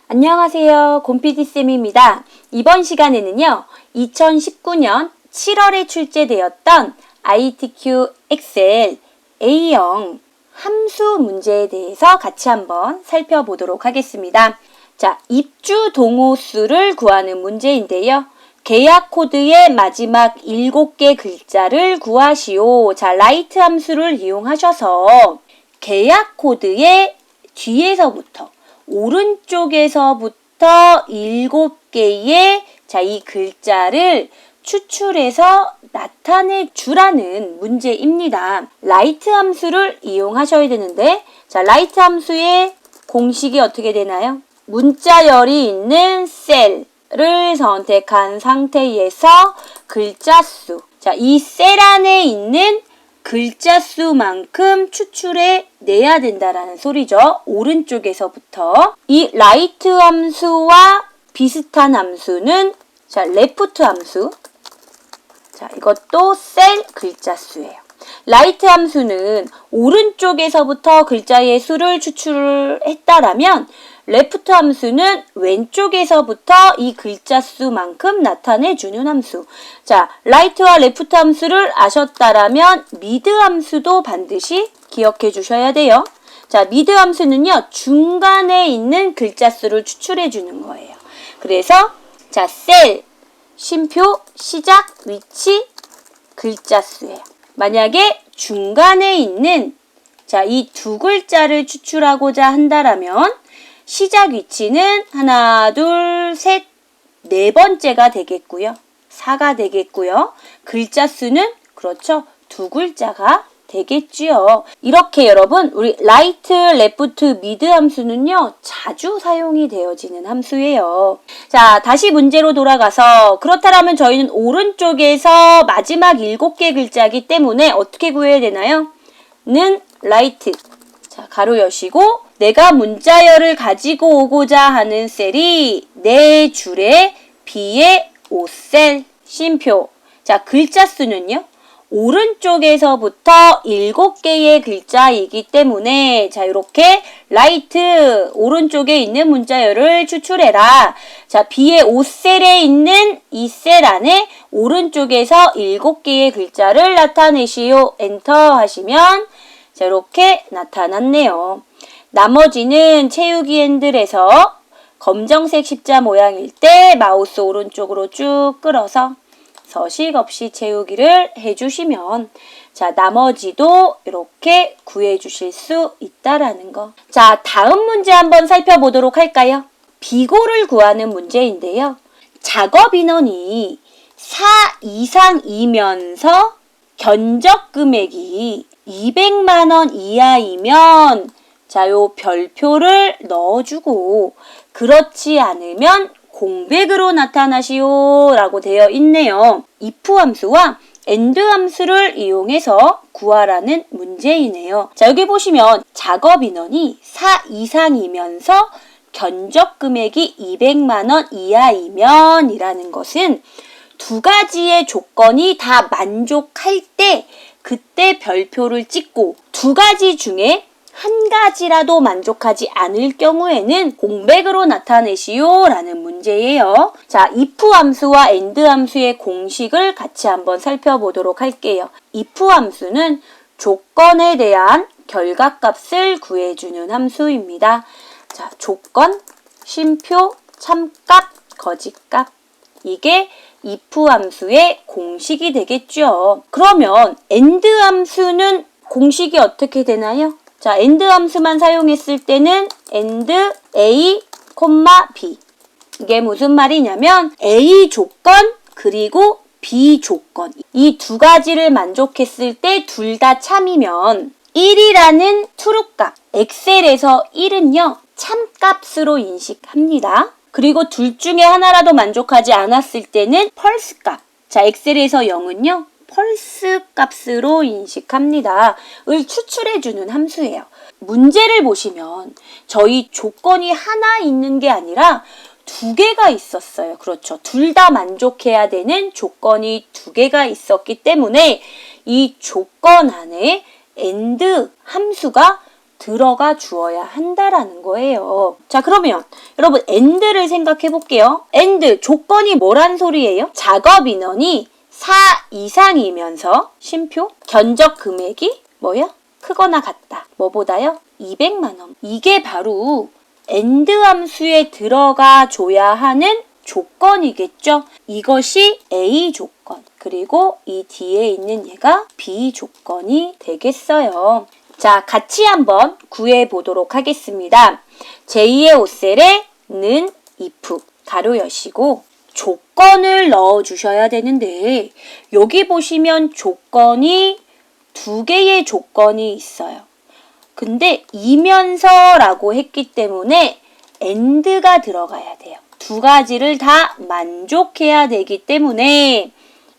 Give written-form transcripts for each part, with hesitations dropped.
안녕하세요. 곰피디쌤입니다. 이번 시간에는요, 2019년 7월에 출제되었던 ITQ 엑셀 A형 함수 문제에 대해서 같이 한번 살펴보도록 하겠습니다. 자, 입주 동호수를 구하는 문제인데요. 계약 코드의 마지막 7개 글자를 구하시오. 자, 라이트 함수를 이용하셔서 계약 코드의 뒤에서부터 오른쪽에서부터 7개의 이 글자를 추출해서 나타내 주라는 문제입니다. 라이트 함수를 이용하셔야 되는데, 자, 라이트 함수의 공식이 어떻게 되나요? 문자열이 있는 셀을 선택한 상태에서 글자 수, 자, 이 셀 안에 있는 글자 수만큼 추출해 내야 된다라는 소리죠. 오른쪽에서부터. 이 라이트 함수와 비슷한 함수는 자, 레프트 함수. 자, 이것도 셀 글자 수예요. 라이트 함수는 오른쪽에서부터 글자의 수를 추출했다라면 레프트 함수는 왼쪽에서부터 이 글자 수만큼 나타내주는 함수. 자, 라이트와 레프트 함수를 아셨다라면 미드 함수도 반드시 기억해 주셔야 돼요. 자, 미드 함수는요, 중간에 있는 글자 수를 추출해 주는 거예요. 그래서, 자, 셀, 쉼표, 시작, 위치, 글자 수예요. 만약에 중간에 있는, 자, 이 두 글자를 추출하고자 한다라면, 시작 위치는 하나, 둘, 셋, 네 번째가 되겠고요. 4가 되겠고요. 글자 수는 그렇죠. 두 글자가 되겠지요. 이렇게 여러분, 우리 라이트, 레프트, 미드 함수는요, 자주 사용이 되어지는 함수예요. 자, 다시 문제로 돌아가서 그렇다면 저희는 오른쪽에서 마지막 7개 글자이기 때문에 어떻게 구해야 되나요? 는 라이트. 자, 가로 여시고 내가 문자열을 가지고 오고자 하는 셀이 4줄에 B의 5셀, 쉼표. 자, 글자 수는요, 오른쪽에서부터 7개의 글자이기 때문에, 자, 이렇게 라이트, 오른쪽에 있는 문자열을 추출해라. 자, B의 5셀에 있는 이 셀 안에 오른쪽에서 7개의 글자를 나타내시오. 엔터 하시면, 자, 이렇게 나타났네요. 나머지는 채우기 핸들에서 검정색 십자 모양일 때 마우스 오른쪽으로 쭉 끌어서 서식 없이 채우기를 해주시면, 자, 나머지도 이렇게 구해주실 수 있다라는 거. 자, 다음 문제 한번 살펴보도록 할까요? 비고를 구하는 문제인데요. 작업 인원이 4 이상이면서 견적 금액이 200만 원 이하이면, 자, 요 별표를 넣어주고, 그렇지 않으면 공백으로 나타나시오 라고 되어 있네요. if 함수와 and 함수를 이용해서 구하라는 문제이네요. 자, 여기 보시면 작업 인원이 4 이상이면서 견적 금액이 200만 원 이하이면 이라는 것은 두 가지의 조건이 다 만족할 때 그때 별표를 찍고, 두 가지 중에 한 가지라도 만족하지 않을 경우에는 공백으로 나타내시오 라는 문제예요. 자, if 함수와 and 함수의 공식을 같이 한번 살펴보도록 할게요. if 함수는 조건에 대한 결과값을 구해주는 함수입니다. 자, 조건, 쉼표, 참값, 거짓값. 이게 if 함수의 공식이 되겠죠. 그러면 and 함수는 공식이 어떻게 되나요? 자, and 함수만 사용했을 때는 and A, B. 이게 무슨 말이냐면 A 조건 그리고 B 조건. 이 두 가지를 만족했을 때 둘 다 참이면 1이라는 true값, 엑셀에서 1은요, 참값으로 인식합니다. 그리고 둘 중에 하나라도 만족하지 않았을 때는 펄스 값. 자, 엑셀에서 0은요, 펄스 값으로 인식합니다. 을 추출해주는 함수예요. 문제를 보시면 저희 조건이 하나 있는 게 아니라 2개가 있었어요. 그렇죠. 둘 다 만족해야 되는 조건이 2개가 있었기 때문에 이 조건 안에 and 함수가 들어가 주어야 한다라는 거예요. 자, 그러면 여러분 and를 생각해 볼게요. and 조건이 뭐란 소리예요? 작업 인원이 4 이상이면서 쉼표 견적 금액이 뭐요? 크거나 같다. 뭐보다요? 200만 원. 이게 바로 and 함수에 들어가 줘야 하는 조건이겠죠. 이것이 A 조건. 그리고 이 뒤에 있는 얘가 B 조건이 되겠어요. 자, 같이 한번 구해 보도록 하겠습니다. 제2의 5셀에는 if 가로 여시고 조건을 넣어 주셔야 되는데 여기 보시면 조건이 두 개의 조건이 있어요. 근데 이면서라고 했기 때문에 and가 들어가야 돼요. 두 가지를 다 만족해야 되기 때문에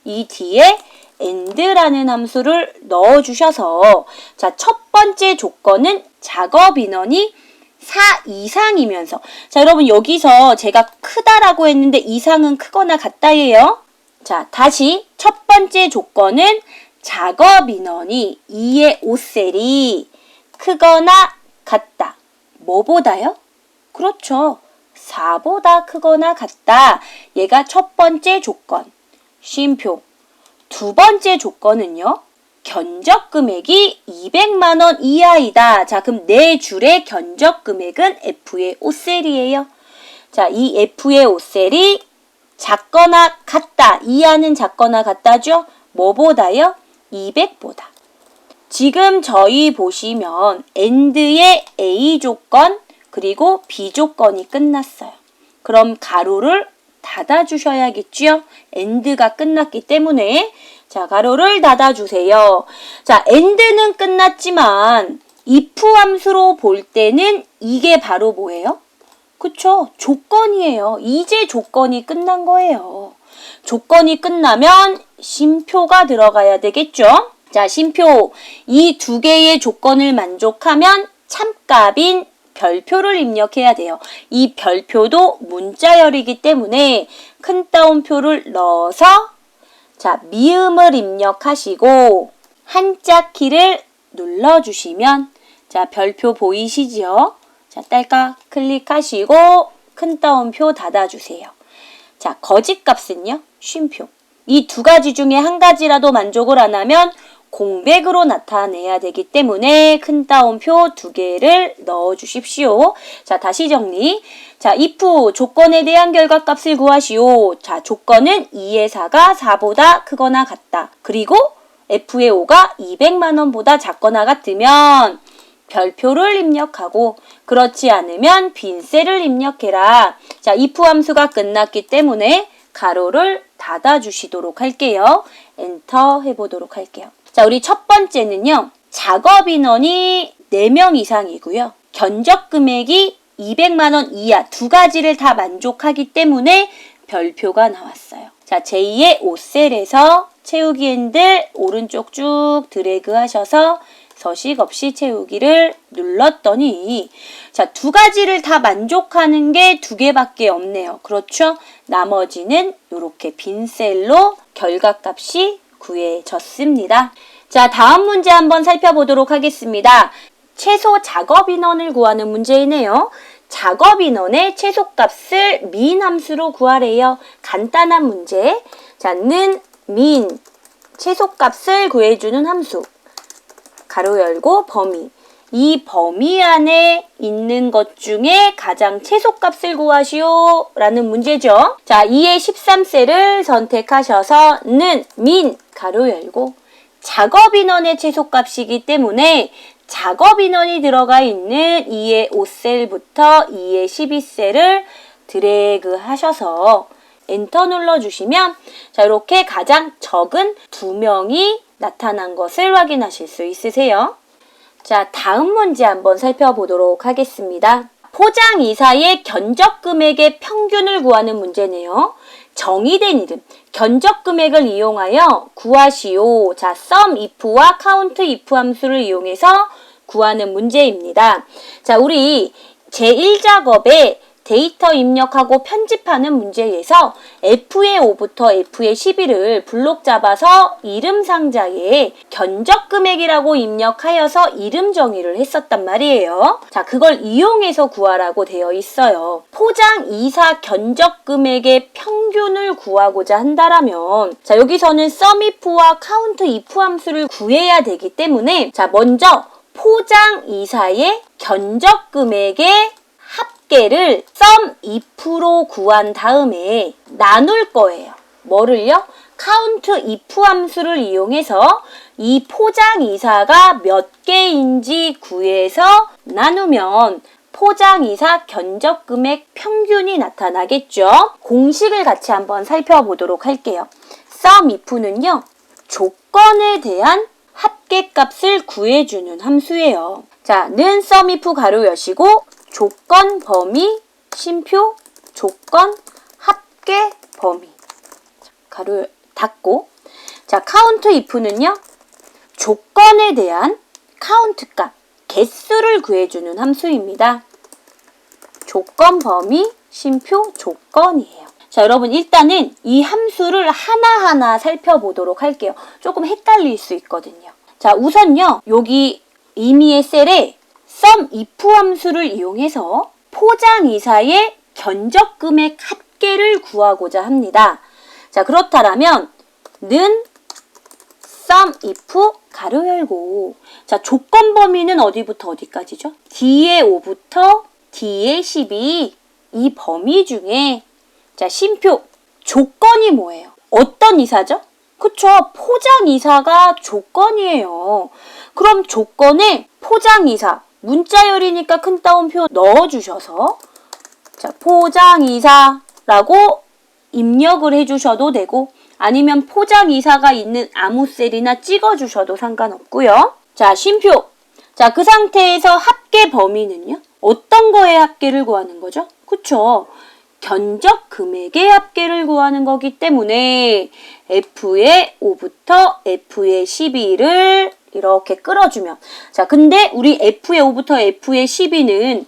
이 뒤에 and라는 함수를 넣어 주셔서 자, 첫 번째 조건은 작업 인원이 4 이상이면서 자, 여러분 여기서 제가 크다라고 했는데 이상은 크거나 같다예요. 자, 다시 첫 번째 조건은 작업 인원이 2의 5셀이 크거나 같다. 뭐보다요? 그렇죠. 4보다 크거나 같다. 얘가 첫 번째 조건. 쉼표. 두 번째 조건은요. 견적 금액이 200만 원 이하이다. 자, 그럼 네 줄의 견적 금액은 F의 5셀이에요. 자, 이 F의 5셀이 작거나 같다. 이하는 작거나 같다죠? 뭐보다요? 200보다. 지금 저희 보시면 and의 A 조건 그리고 B 조건이 끝났어요. 그럼 가로를 닫아주셔야겠죠? and가 끝났기 때문에 자, 가로를 닫아주세요. 자, and는 끝났지만 if 함수로 볼 때는 이게 바로 뭐예요? 그쵸? 조건이에요. 이제 조건이 끝난 거예요. 조건이 끝나면 쉼표가 들어가야 되겠죠? 자, 쉼표. 이 두 개의 조건을 만족하면 참값인 별표를 입력해야 돼요. 이 별표도 문자열이기 때문에 큰 따옴표를 넣어서 자, 미음을 입력하시고 한자 키를 눌러주시면 자, 별표 보이시죠? 자, 딸깍 클릭하시고 큰 따옴표 닫아주세요. 자, 거짓값은요? 쉼표. 이 두 가지 중에 한 가지라도 만족을 안 하면 공백으로 나타내야 되기 때문에 큰 따옴표 두 개를 넣어 주십시오. 자, 다시 정리. 자, if 조건에 대한 결과값을 구하시오. 자, 조건은 2의 4가 4보다 크거나 같다. 그리고 F의 5가 200만 원보다 작거나 같으면 별표를 입력하고 그렇지 않으면 빈 셀을 입력해라. 자, if 함수가 끝났기 때문에 가로를 닫아주시도록 할게요. 엔터 해보도록 할게요. 자, 우리 첫 번째는요. 작업 인원이 4명 이상이고요. 견적 금액이 200만 원 이하 두 가지를 다 만족하기 때문에 별표가 나왔어요. 자, 제2의 5셀에서 채우기 핸들 오른쪽 쭉 드래그 하셔서 서식 없이 채우기를 눌렀더니 자, 두 가지를 다 만족하는 게 두 개밖에 없네요. 그렇죠? 나머지는 이렇게 빈 셀로 결과값이 구해졌습니다. 자, 다음 문제 한번 살펴보도록 하겠습니다. 최소 작업 인원을 구하는 문제이네요. 작업 인원의 최소값을 민 함수로 구하래요. 간단한 문제. 자, 는 민 최소값을 구해주는 함수. 가로 열고 범위. 이 범위 안에 있는 것 중에 가장 최소값을 구하시오 라는 문제죠. 자, 2의 13셀을 선택하셔서 는 민 가로 열고 작업 인원의 최소값이기 때문에 작업 인원이 들어가 있는 2의 5셀부터 2의 12셀을 드래그 하셔서 엔터 눌러주시면 자, 이렇게 가장 적은 2명이 나타난 것을 확인하실 수 있으세요. 자, 다음 문제 한번 살펴보도록 하겠습니다. 포장 이사의 견적 금액의 평균을 구하는 문제네요. 정의된 이름, 견적 금액을 이용하여 구하시오. 자, sum if와 count if 함수를 이용해서 구하는 문제입니다. 자, 우리 제1작업에 데이터 입력하고 편집하는 문제에서 F의 5부터 F의 12를 블록 잡아서 이름 상자에 견적 금액이라고 입력하여서 이름 정의를 했었단 말이에요. 자, 그걸 이용해서 구하라고 되어 있어요. 포장 이사 견적 금액의 평균을 구하고자 한다라면, 자, 여기서는 SUMIF와 COUNTIF 함수를 구해야 되기 때문에, 자, 먼저 포장 이사의 견적 금액의 합계를 SUMIF로 구한 다음에 나눌 거예요. 뭐를요? COUNTIF 함수를 이용해서 이 포장 이사가 몇 개인지 구해서 나누면 포장 이사 견적 금액 평균이 나타나겠죠. 공식을 같이 한번 살펴보도록 할게요. SUMIF는요, 조건에 대한 합계값을 구해주는 함수예요. 자, 는 SUMIF 가로 여시고 조건 범위 쉼표 조건 합계 범위 가로 닫고, 자, COUNTIF는요, 조건에 대한 카운트 값 개수를 구해주는 함수입니다. 조건 범위 쉼표 조건이에요. 자, 여러분 일단은 이 함수를 하나하나 살펴보도록 할게요. 조금 헷갈릴 수 있거든요. 자, 우선요, 여기 임의의 셀에 SUMIF 함수를 이용해서 포장이사의 견적금액 합계를 구하고자 합니다. 자, 그렇다면 는 SUMIF 가로 열고, 자, 조건 범위는 어디부터 어디까지죠? D의 5부터 D의 12, 이 범위 중에, 자, 쉼표 조건이 뭐예요? 어떤 이사죠? 그쵸, 포장 이사가 조건이에요. 그럼 조건에 포장 이사, 문자열이니까 큰 따옴표 넣어주셔서, 자, 포장 이사라고 입력을 해주셔도 되고, 아니면 포장 이사가 있는 아무 셀이나 찍어주셔도 상관없고요. 자, 쉼표. 자, 그 상태에서 합계 범위는요? 어떤 거의 합계를 구하는 거죠? 그쵸? 견적 금액의 합계를 구하는 거기 때문에 F의 5부터 F의 12를 이렇게 끌어주면, 자, 근데 우리 F의 5부터 F의 12는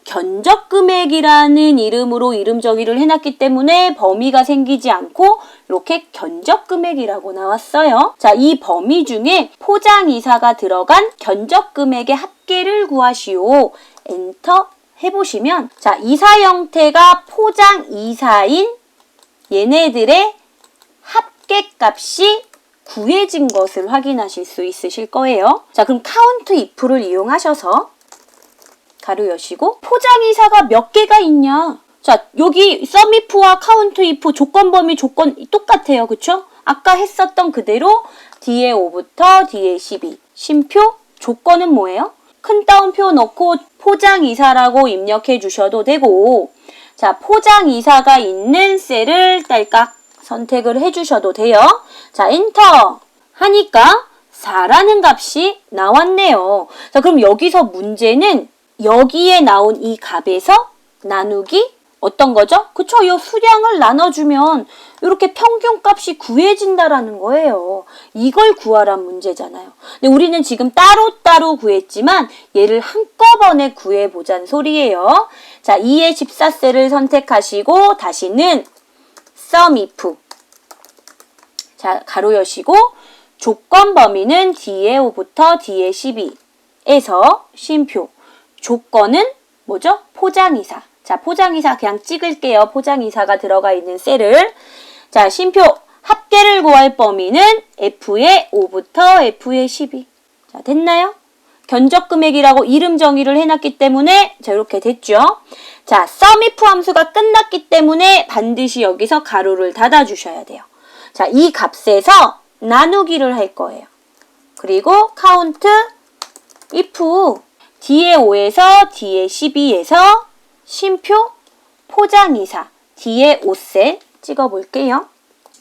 견적 금액이라는 이름으로 이름 정의를 해놨기 때문에 범위가 생기지 않고 이렇게 견적 금액이라고 나왔어요. 자, 이 범위 중에 포장 이사가 들어간 견적 금액의 합계를 구하시오. 엔터 해보시면, 자, 이사 형태가 포장 이사인 얘네들의 합계값이 구해진 것을 확인하실 수 있으실 거예요. 자, 그럼 COUNTIF를 이용하셔서 가로 여시고 포장 이사가 몇 개가 있냐? 자, 여기 SUMIF와 COUNTIF 조건 범위 조건 똑같아요. 그쵸? 아까 했었던 그대로 D의 5부터 D의 12 쉼표 조건은 뭐예요? 큰 따옴표 넣고 포장 이사라고 입력해 주셔도 되고, 자, 포장 이사가 있는 셀을 딸깍 선택을 해 주셔도 돼요. 자, 엔터 하니까 4라는 값이 나왔네요. 자, 그럼 여기서 문제는 여기에 나온 이 값에서 나누기 어떤 거죠? 그쵸? 이 수량을 나눠주면 이렇게 평균값이 구해진다라는 거예요. 이걸 구하란 문제잖아요. 근데 우리는 지금 따로따로 구했지만 얘를 한꺼번에 구해보자는 소리예요. 자, 2의 14셀을 선택하시고 다시는 SUMIF. 자, 가로 여시고 조건 범위는 D의 5부터 D의 12에서 쉼표. 조건은 뭐죠? 포장이사. 자, 포장이사 그냥 찍을게요. 포장이사가 들어가 있는 셀을. 자, 쉼표 합계를 구할 범위는 F의 5부터 F의 12. 자, 됐나요? 견적 금액이라고 이름 정의를 해놨기 때문에 자, 이렇게 됐죠. 자, SUMIF 함수가 끝났기 때문에 반드시 여기서 가로를 닫아주셔야 돼요. 자, 이 값에서 나누기를 할 거예요. 그리고 COUNTIF D의 5에서 D의 12에서 쉼표 포장이사 D의 5셀 찍어볼게요.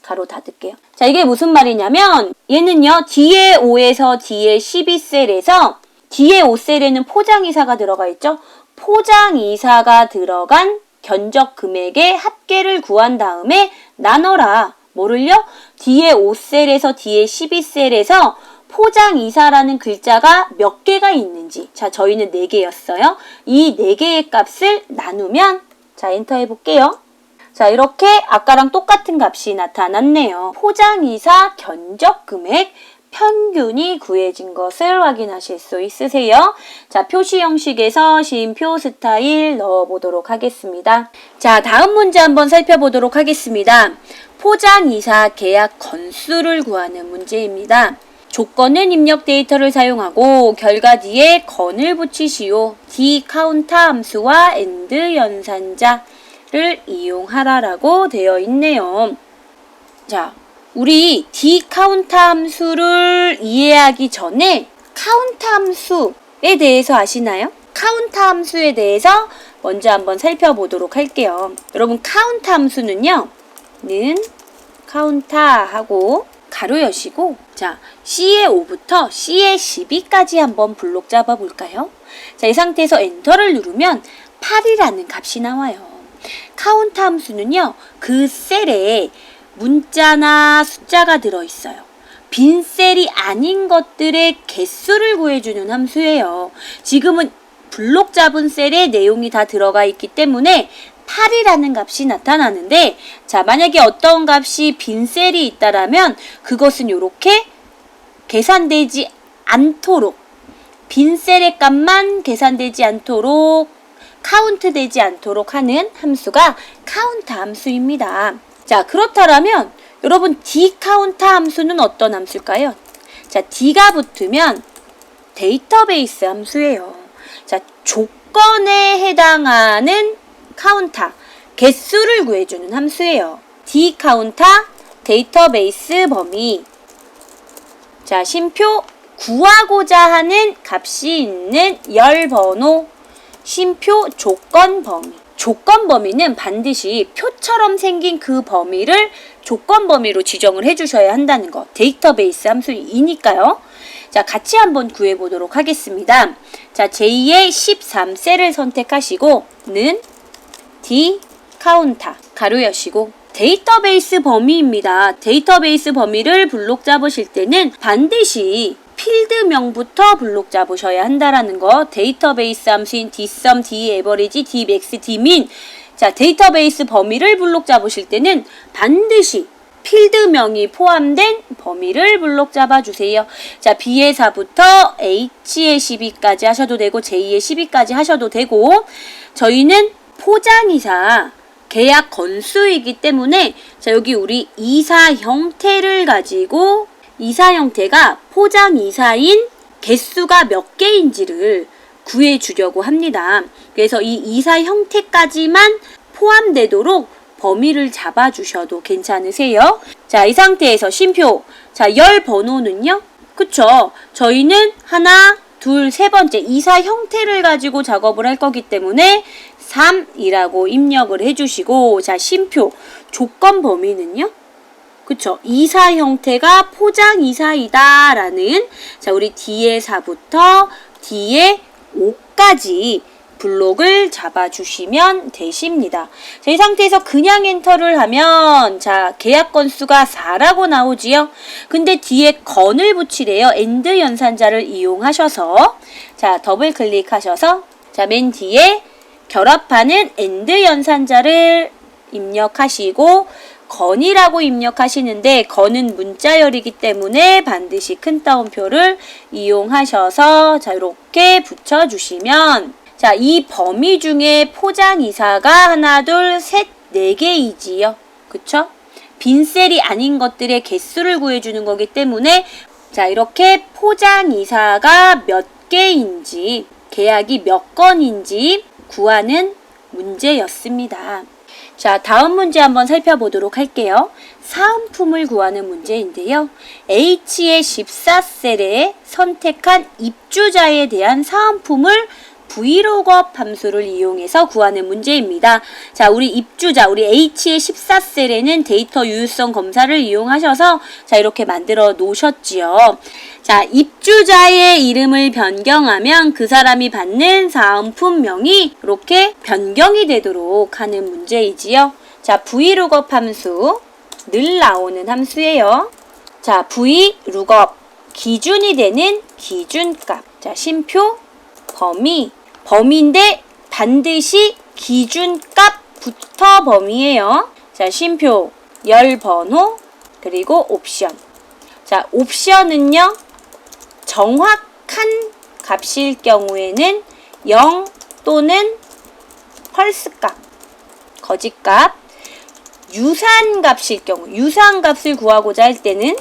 가로 닫을게요. 자, 이게 무슨 말이냐면 얘는요, D의 5에서 D의 12셀에서 D의 5셀에는 포장이사가 들어가 있죠. 포장이사가 들어간 견적 금액의 합계를 구한 다음에 나눠라. 뭐를요? D의 5셀에서 D의 12셀에서 포장이사라는 글자가 몇 개가 있는지. 자, 저희는 4개였어요. 이 4개의 값을 나누면 자, 엔터 해볼게요. 자, 이렇게 아까랑 똑같은 값이 나타났네요. 포장이사 견적금액 평균이 구해진 것을 확인하실 수 있으세요. 자, 표시 형식에서 쉼표 스타일 넣어보도록 하겠습니다. 자, 다음 문제 한번 살펴보도록 하겠습니다. 포장이사 계약 건수를 구하는 문제입니다. 조건은 입력 데이터를 사용하고 결과 뒤에 건을 붙이시오. D 카운터 함수와 AND 연산자를 이용하라라고 되어 있네요. 자, 우리 D 카운터 함수를 이해하기 전에 카운터 함수에 대해서 아시나요? 카운터 함수에 대해서 먼저 한번 살펴보도록 할게요. 여러분, 카운터 함수는요, 카운터 하고 가로 여시고, 자, C의 5부터 C의 12까지 한번 블록 잡아 볼까요? 자, 이 상태에서 엔터를 누르면 8이라는 값이 나와요. 카운터 함수는요, 그 셀에 문자나 숫자가 들어있어요. 빈 셀이 아닌 것들의 개수를 구해주는 함수예요. 지금은 블록 잡은 셀에 내용이 다 들어가 있기 때문에 8이라는 값이 나타나는데, 자, 만약에 어떤 값이 빈 셀이 있다라면 그것은 이렇게 계산되지 않도록, 빈 셀의 값만 계산되지 않도록, 카운트 되지 않도록 하는 함수가 카운터 함수입니다. 자, 그렇다면 여러분, D 카운터 함수는 어떤 함수일까요? 자, D가 붙으면 데이터베이스 함수예요. 자, 조건에 해당하는 카운터, 개수를 구해주는 함수예요. D 카운터, 데이터베이스 범위. 자, 쉼표 구하고자 하는 값이 있는 열 번호, 쉼표 조건 범위. 조건 범위는 반드시 표처럼 생긴 그 범위를 조건 범위로 지정을 해주셔야 한다는 거. 데이터베이스 함수이니까요. 자, 같이 한번 구해보도록 하겠습니다. 자, 제2의 13셀을 선택하시고 는 D 카운터 가로 여시고 데이터베이스 범위입니다. 데이터베이스 범위를 블록 잡으실 때는 반드시 필드명부터 블록 잡으셔야 한다라는 거. 데이터베이스 함수인 dsum, daverage, dmax, dmin. 자, 데이터베이스 범위를 블록 잡으실 때는 반드시 필드명이 포함된 범위를 블록 잡아주세요. 자, B의 4부터 H의 12까지 하셔도 되고 J의 12까지 하셔도 되고, 저희는 포장이사 계약 건수이기 때문에, 자, 여기 우리 이사 형태를 가지고 이사 형태가 포장이사인 개수가 몇 개인지를 구해주려고 합니다. 그래서 이 이사 형태까지만 포함되도록 범위를 잡아주셔도 괜찮으세요. 자, 이 상태에서 쉼표. 자, 열 번호는요? 그쵸? 저희는 하나, 둘, 세 번째 이사 형태를 가지고 작업을 할 거기 때문에 3이라고 입력을 해주시고, 자, 쉼표. 조건 범위는요? 그쵸? 이사 형태가 포장 이사이다 라는, 자, 우리 D의 4부터 D의 5까지 블록을 잡아주시면 되십니다. 자, 이 상태에서 그냥 엔터를 하면, 자, 계약 건수가 4라고 나오지요? 근데 뒤에 건을 붙이래요. AND 연산자를 이용하셔서, 자, 더블 클릭하셔서, 자, 맨 뒤에 결합하는 AND 연산자를 입력하시고, 건이라고 입력하시는데 건은 문자열이기 때문에 반드시 큰 따옴표를 이용하셔서, 자, 이렇게 붙여주시면, 자, 이 범위 중에 포장이사가 하나, 둘, 셋, 4개이지요. 그쵸? 빈셀이 아닌 것들의 개수를 구해주는 거기 때문에, 자, 이렇게 포장이사가 몇 개인지, 계약이 몇 건인지 구하는 문제였습니다. 자, 다음 문제 한번 살펴보도록 할게요. 사은품을 구하는 문제인데요. H의 14셀에 선택한 입주자에 대한 사은품을 vlookup 함수를 이용해서 구하는 문제입니다. 자, 우리 입주자, 우리 H의 14셀에는 데이터 유효성 검사를 이용하셔서, 자, 이렇게 만들어 놓으셨지요. 자, 입주자의 이름을 변경하면 그 사람이 받는 사은품명이 이렇게 변경이 되도록 하는 문제이지요. 자, vlookup 함수, 늘 나오는 함수예요. 자, vlookup, 기준이 되는 기준값. 자, 쉼표, 범위인데 반드시 기준값 부터 범위예요. 자, 쉼표, 열 번호, 그리고 옵션. 자, 옵션은요, 정확한 값일 경우에는 0 또는 펄스값, 거짓값, 유사한 값일 경우, 유사한 값을 구하고자 할 때는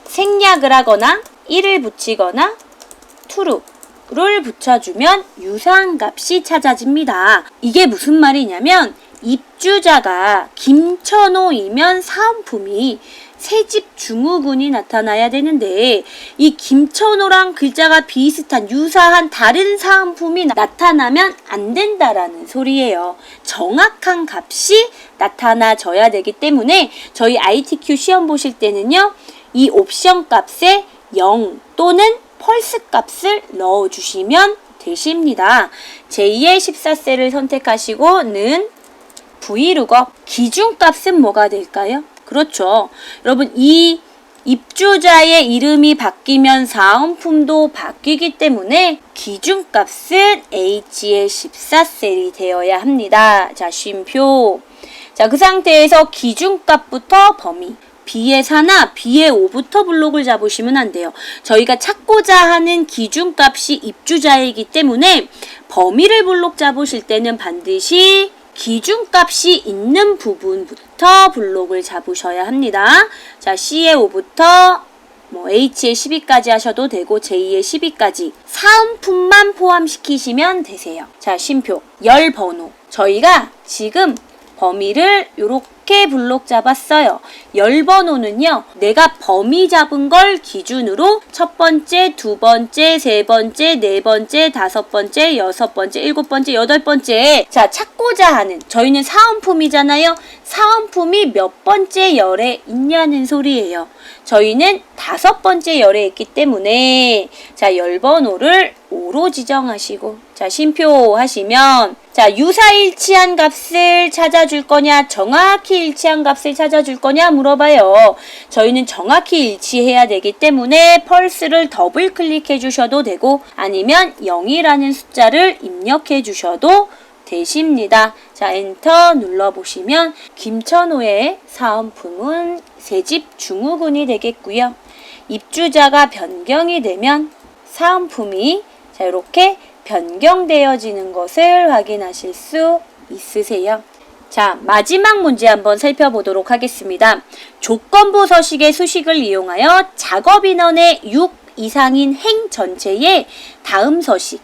생략을 하거나 1을 붙이거나 true를 붙여주면 유사한 값이 찾아집니다. 이게 무슨 말이냐면 입주자가 김천호이면 사은품이 새집 중후군이 나타나야 되는데 이 김천호랑 글자가 비슷한 유사한 다른 사은품이 나타나면 안 된다라는 소리예요. 정확한 값이 나타나줘야 되기 때문에 저희 ITQ 시험 보실 때는요. 이 옵션 값에 0 또는 펄스 값을 넣어주시면 되십니다. 제2의 14셀을 선택하시고는 V룩업, 기준값은 뭐가 될까요? 그렇죠. 여러분, 이 입주자의 이름이 바뀌면 사은품도 바뀌기 때문에 기준값은 H의 14셀이 되어야 합니다. 자, 쉼표. 자, 그 상태에서 기준값부터 범위. B의 4나 B의 5부터 블록을 잡으시면 안 돼요. 저희가 찾고자 하는 기준값이 입주자이기 때문에 범위를 블록 잡으실 때는 반드시 기준값이 있는 부분부터 블록을 잡으셔야 합니다. 자, C의 5부터 H의 12까지 하셔도 되고 J의 12까지 사은품만 포함시키시면 되세요. 자, 쉼표, 열 번호. 저희가 지금 범위를 이렇게 블록 잡았어요. 열 번호는요, 내가 범위 잡은 걸 기준으로 첫 번째, 두 번째, 세 번째, 네 번째, 다섯 번째, 여섯 번째, 일곱 번째, 여덟 번째. 자, 찾고자 하는, 저희는 사은품이잖아요. 사은품이 몇 번째 열에 있냐는 소리예요. 저희는 다섯 번째 열에 있기 때문에 자, 열 번호를 5로 지정하시고 자, 쉼표 하시면 자, 유사일치한 값을 찾아줄 거냐, 정확히 일치한 값을 찾아줄 거냐 물어봐요. 저희는 정확히 일치해야 되기 때문에 펄스를 더블 클릭해 주셔도 되고 아니면 0이라는 숫자를 입력해 주셔도 되십니다. 자, 엔터 눌러보시면 김천호의 사은품은 새집 중후군이 되겠고요. 입주자가 변경이 되면 사은품이 자, 이렇게 변경되어지는 것을 확인하실 수 있으세요. 자, 마지막 문제 한번 살펴보도록 하겠습니다. 조건부 서식의 수식을 이용하여 작업 인원의 6 이상인 행 전체의 다음 서식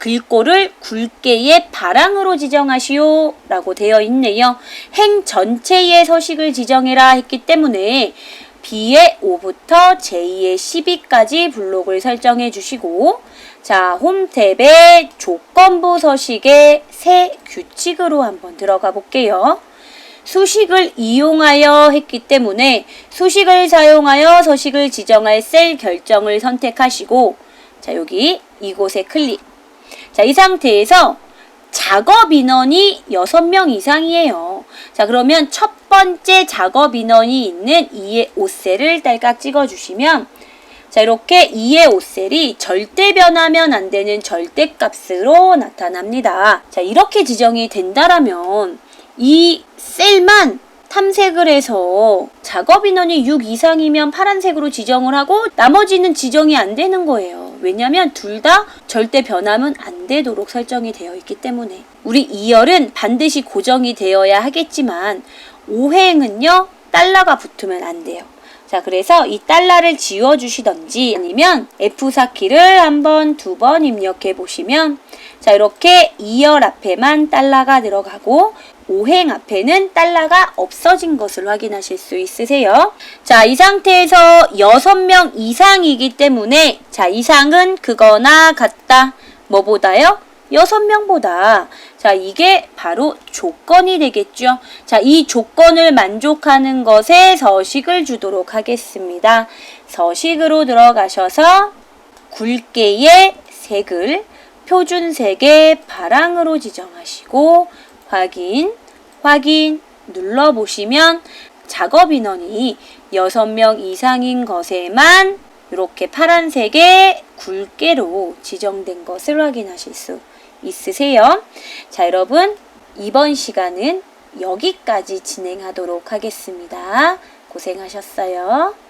글꼴을 굵게의 바랑으로 지정하시오 라고 되어 있네요. 행 전체의 서식을 지정해라 했기 때문에 B의 5부터 J의 12까지 블록을 설정해 주시고 자, 홈 탭에 조건부 서식의 새 규칙으로 한번 들어가 볼게요. 수식을 이용하여 했기 때문에 수식을 사용하여 서식을 지정할 셀 결정을 선택하시고 자, 여기 이곳에 클릭. 자, 이 상태에서 작업 인원이 6명 이상이에요. 자, 그러면 첫 번째 작업 인원이 있는 2의 5셀을 딸깍 찍어주시면 자, 이렇게 2의 5셀이 절대 변하면 안 되는 절대값으로 나타납니다. 자, 이렇게 지정이 된다라면 이 셀만 탐색을 해서 작업 인원이 6 이상이면 파란색으로 지정을 하고 나머지는 지정이 안 되는 거예요. 왜냐면 둘 다 절대 변하면 안 되도록 설정이 되어 있기 때문에 우리 2열은 반드시 고정이 되어야 하겠지만 5행은요 달러가 붙으면 안 돼요. 자, 그래서 이 달러를 지워주시던지 아니면 F4키를 한번, 두 번 입력해 보시면 자, 이렇게 2열 앞에만 달러가 들어가고 5행 앞에는 달러가 없어진 것을 확인하실 수 있으세요. 자, 이 상태에서 6명 이상이기 때문에 자, 이상은 그거나 같다. 뭐보다요? 6명보다. 자, 이게 바로 조건이 되겠죠. 자, 이 조건을 만족하는 것에 서식을 주도록 하겠습니다. 서식으로 들어가셔서 굵게의 색을 표준색의 바랑으로 지정하시고 확인 눌러보시면 작업 인원이 6명 이상인 것에만 이렇게 파란색의 굵게로 지정된 것을 확인하실 수 있으세요. 자, 여러분, 이번 시간은 여기까지 진행하도록 하겠습니다. 고생하셨어요.